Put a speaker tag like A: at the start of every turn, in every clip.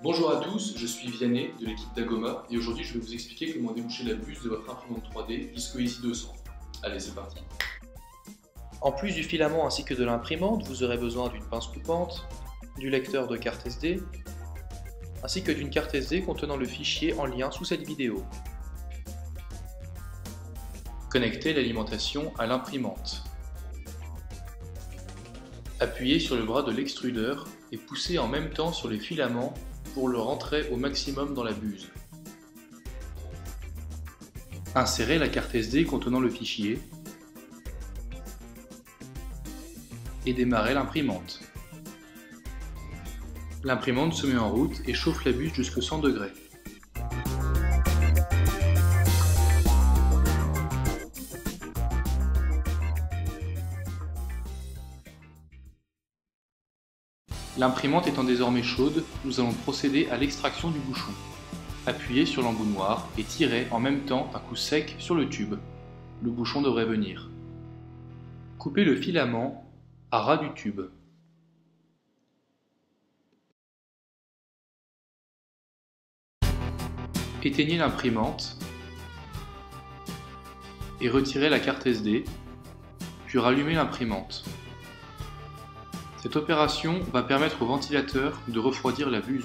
A: Bonjour à tous, je suis Vianney de l'équipe d'Agoma et aujourd'hui je vais vous expliquer comment déboucher la buse de votre imprimante 3D Viscoeasy 200. Allez, c'est parti.
B: En plus du filament ainsi que de l'imprimante, vous aurez besoin d'une pince coupante, du lecteur de carte SD, ainsi que d'une carte SD contenant le fichier en lien sous cette vidéo. Connectez l'alimentation à l'imprimante. Appuyez sur le bras de l'extrudeur et poussez en même temps sur les filaments pour le rentrer au maximum dans la buse. Insérez la carte SD contenant le fichier et démarrez l'imprimante. L'imprimante se met en route et chauffe la buse jusqu'à 100 degrés. L'imprimante étant désormais chaude, nous allons procéder à l'extraction du bouchon. Appuyez sur l'embout noir et tirez en même temps un coup sec sur le tube. Le bouchon devrait venir. Coupez le filament à ras du tube. Éteignez l'imprimante et retirez la carte SD, puis rallumez l'imprimante. Cette opération va permettre au ventilateur de refroidir la buse.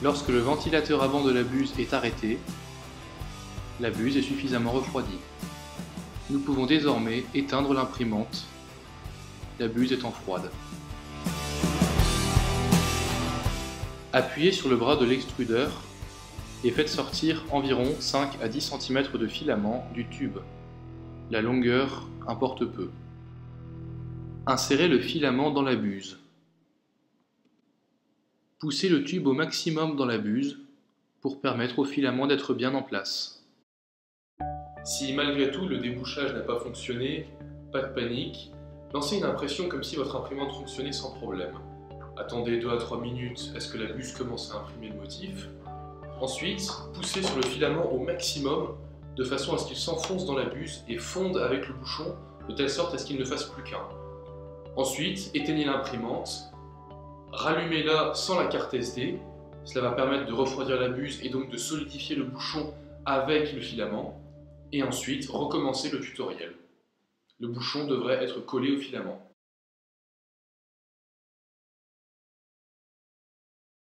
B: Lorsque le ventilateur avant de la buse est arrêté, la buse est suffisamment refroidie. Nous pouvons désormais éteindre l'imprimante, la buse étant froide. Appuyez sur le bras de l'extrudeur et faites sortir environ 5 à 10 cm de filament du tube. La longueur importe peu. Insérez le filament dans la buse. Poussez le tube au maximum dans la buse pour permettre au filament d'être bien en place.
A: Si malgré tout le débouchage n'a pas fonctionné, pas de panique, lancez une impression comme si votre imprimante fonctionnait sans problème. Attendez 2 à 3 minutes à ce que la buse commence à imprimer le motif. Ensuite, poussez sur le filament au maximum de façon à ce qu'il s'enfonce dans la buse et fonde avec le bouchon de telle sorte à ce qu'il ne fasse plus qu'un. Ensuite, éteignez l'imprimante, rallumez-la sans la carte SD, cela va permettre de refroidir la buse et donc de solidifier le bouchon avec le filament, et ensuite recommencez le tutoriel. Le bouchon devrait être collé au filament.